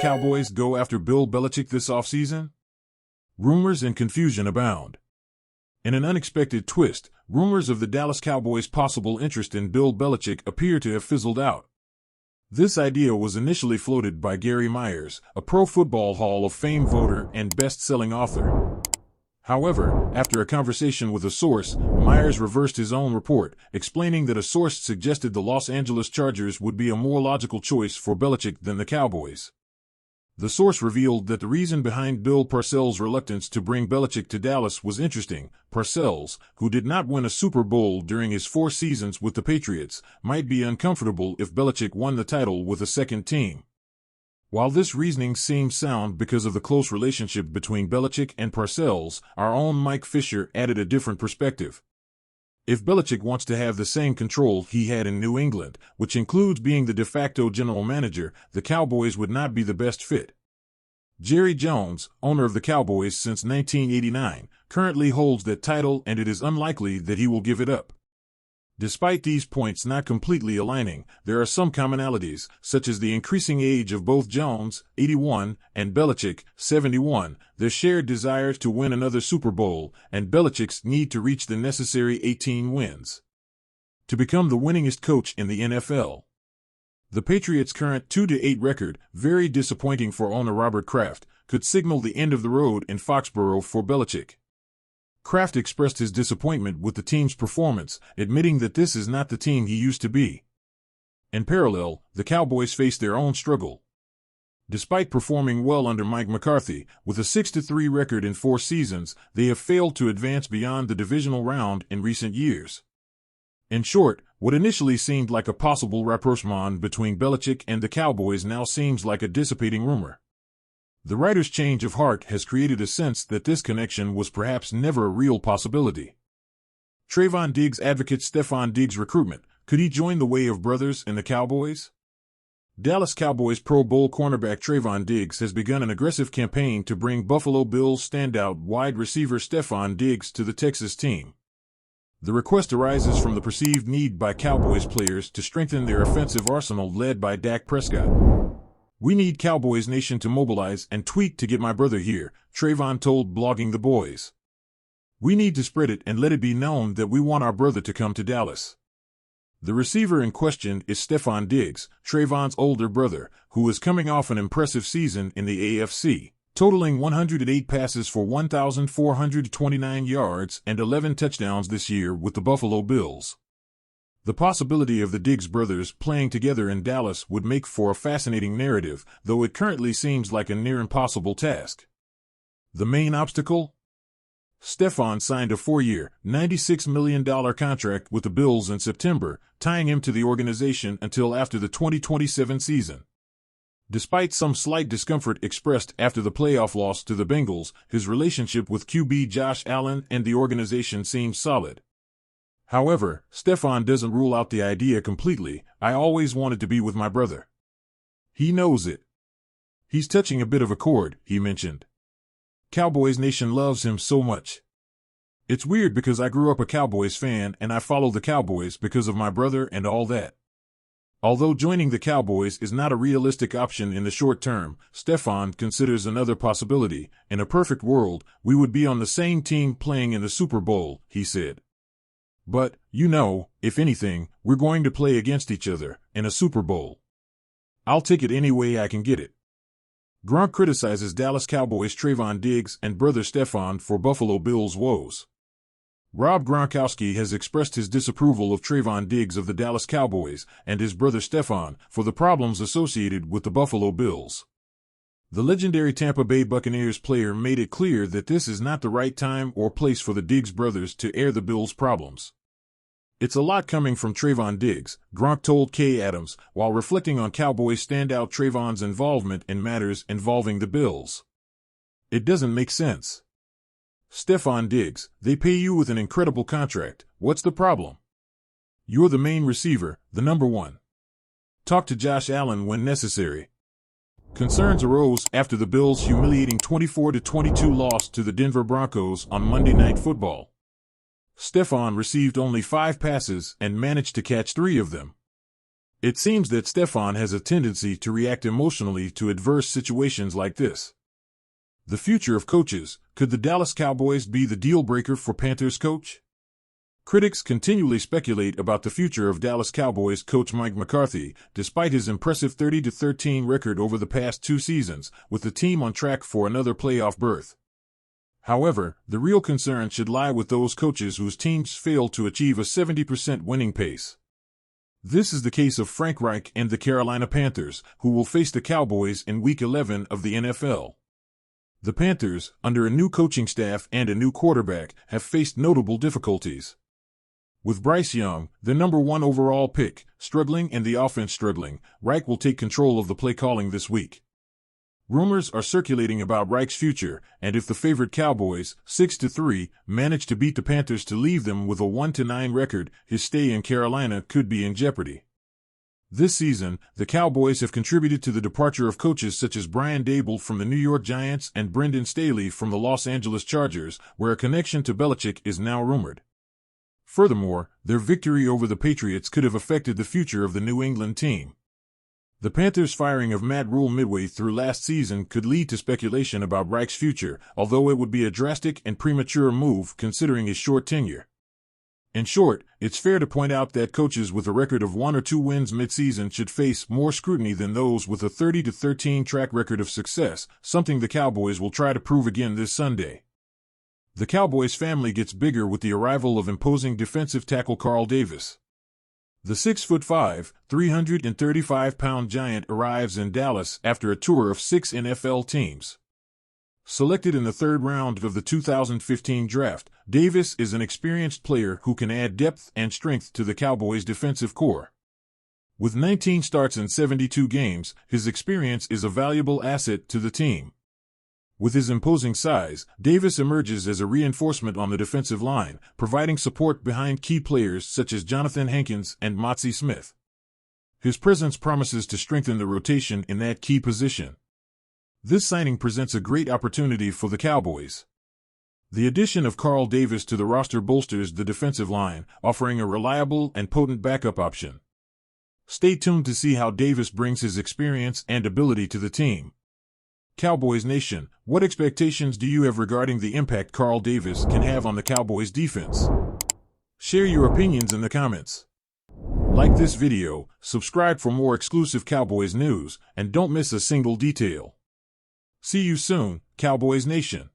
Cowboys go after Bill Belichick this offseason? Rumors and confusion abound. In an unexpected twist, rumors of the Dallas Cowboys' possible interest in Bill Belichick appear to have fizzled out. This idea was initially floated by Gary Myers, a Pro Football Hall of Fame voter and best-selling author. However, after a conversation with a source, Myers reversed his own report, explaining that a source suggested the Los Angeles Chargers would be a more logical choice for Belichick than the Cowboys. The source revealed that the reason behind Bill Parcells' reluctance to bring Belichick to Dallas was interesting. Parcells, who did not win a Super Bowl during his 4 seasons with the Patriots, might be uncomfortable if Belichick won the title with a second team. While this reasoning seems sound because of the close relationship between Belichick and Parcells, our own Mike Fisher added a different perspective. If Belichick wants to have the same control he had in New England, which includes being the de facto general manager, the Cowboys would not be the best fit. Jerry Jones, owner of the Cowboys since 1989, currently holds that title, and it is unlikely that he will give it up. Despite these points not completely aligning, there are some commonalities, such as the increasing age of both Jones, 81, and Belichick, 71, their shared desire to win another Super Bowl, and Belichick's need to reach the necessary 18 wins to become the winningest coach in the NFL. The Patriots' current 2-8 record, very disappointing for owner Robert Kraft, could signal the end of the road in Foxborough for Belichick. Kraft expressed his disappointment with the team's performance, admitting that this is not the team he used to be. In parallel, the Cowboys face their own struggle. Despite performing well under Mike McCarthy, with a 6-3 record in 4 seasons, they have failed to advance beyond the divisional round in recent years. In short, what initially seemed like a possible rapprochement between Belichick and the Cowboys now seems like a dissipating rumor. The writer's change of heart has created a sense that this connection was perhaps never a real possibility. Trayvon Diggs advocate Stefon Diggs' recruitment. Could he join the way of brothers in the Cowboys? Dallas Cowboys Pro Bowl cornerback Trayvon Diggs has begun an aggressive campaign to bring Buffalo Bills standout wide receiver Stefon Diggs to the Texas team. The request arises from the perceived need by Cowboys players to strengthen their offensive arsenal led by Dak Prescott. "We need Cowboys Nation to mobilize and tweet to get my brother here," Trayvon told Blogging the Boys. "We need to spread it and let it be known that we want our brother to come to Dallas." The receiver in question is Stefon Diggs, Trayvon's older brother, who is coming off an impressive season in the AFC, totaling 108 passes for 1,429 yards and 11 touchdowns this year with the Buffalo Bills. The possibility of the Diggs brothers playing together in Dallas would make for a fascinating narrative, though it currently seems like a near impossible task. The main obstacle? Stefon signed a 4-year, $96 million contract with the Bills in September, tying him to the organization until after the 2027 season. Despite some slight discomfort expressed after the playoff loss to the Bengals, his relationship with QB Josh Allen and the organization seems solid. However, Stefon doesn't rule out the idea completely. "I always wanted to be with my brother. He knows it. He's touching a bit of a chord," he mentioned. "Cowboys Nation loves him so much. It's weird because I grew up a Cowboys fan and I follow the Cowboys because of my brother and all that." Although joining the Cowboys is not a realistic option in the short term, Stefon considers another possibility. "In a perfect world, we would be on the same team playing in the Super Bowl," he said. "But, if anything, we're going to play against each other in a Super Bowl. I'll take it any way I can get it." Gronk criticizes Dallas Cowboys Trayvon Diggs and brother Stefon for Buffalo Bills woes. Rob Gronkowski has expressed his disapproval of Trayvon Diggs of the Dallas Cowboys and his brother Stefon for the problems associated with the Buffalo Bills. The legendary Tampa Bay Buccaneers player made it clear that this is not the right time or place for the Diggs brothers to air the Bills' problems. "It's a lot coming from Trayvon Diggs," Gronk told Kay Adams, while reflecting on Cowboys standout Trayvon's involvement in matters involving the Bills. "It doesn't make sense. Stefon Diggs, they pay you with an incredible contract. What's the problem? You're the main receiver, the number one. Talk to Josh Allen when necessary." Concerns arose after the Bills' humiliating 24-22 loss to the Denver Broncos on Monday Night Football. Stefon received only 5 passes and managed to catch 3 of them. It seems that Stefon has a tendency to react emotionally to adverse situations like this. The future of coaches. Could the Dallas Cowboys be the deal-breaker for Panthers coach? Critics continually speculate about the future of Dallas Cowboys coach Mike McCarthy, despite his impressive 30-13 record over the past 2 seasons, with the team on track for another playoff berth. However, the real concern should lie with those coaches whose teams fail to achieve a 70% winning pace. This is the case of Frank Reich and the Carolina Panthers, who will face the Cowboys in Week 11 of the NFL. The Panthers, under a new coaching staff and a new quarterback, have faced notable difficulties. With Bryce Young, the number 1 overall pick, struggling and the offense struggling, Reich will take control of the play calling this week. Rumors are circulating about Reich's future, and if the favored Cowboys, 6-3, manage to beat the Panthers to leave them with a 1-9 record, his stay in Carolina could be in jeopardy. This season, the Cowboys have contributed to the departure of coaches such as Brian Daboll from the New York Giants and Brendan Staley from the Los Angeles Chargers, where a connection to Belichick is now rumored. Furthermore, their victory over the Patriots could have affected the future of the New England team. The Panthers' firing of Matt Rule midway through last season could lead to speculation about Reich's future, although it would be a drastic and premature move considering his short tenure. In short, it's fair to point out that coaches with a record of 1 or 2 wins mid-season should face more scrutiny than those with a 30-13 track record of success, something the Cowboys will try to prove again this Sunday. The Cowboys family gets bigger with the arrival of imposing defensive tackle Carl Davis. The 6'5", 335-pound giant arrives in Dallas after a tour of 6 NFL teams. Selected in the 3rd round of the 2015 draft, Davis is an experienced player who can add depth and strength to the Cowboys' defensive core. With 19 starts in 72 games, his experience is a valuable asset to the team. With his imposing size, Davis emerges as a reinforcement on the defensive line, providing support behind key players such as Jonathan Hankins and Motzie Smith. His presence promises to strengthen the rotation in that key position. This signing presents a great opportunity for the Cowboys. The addition of Carl Davis to the roster bolsters the defensive line, offering a reliable and potent backup option. Stay tuned to see how Davis brings his experience and ability to the team. Cowboys Nation, what expectations do you have regarding the impact Carl Davis can have on the Cowboys defense? Share your opinions in the comments. Like this video, subscribe for more exclusive Cowboys news, and don't miss a single detail. See you soon, Cowboys Nation.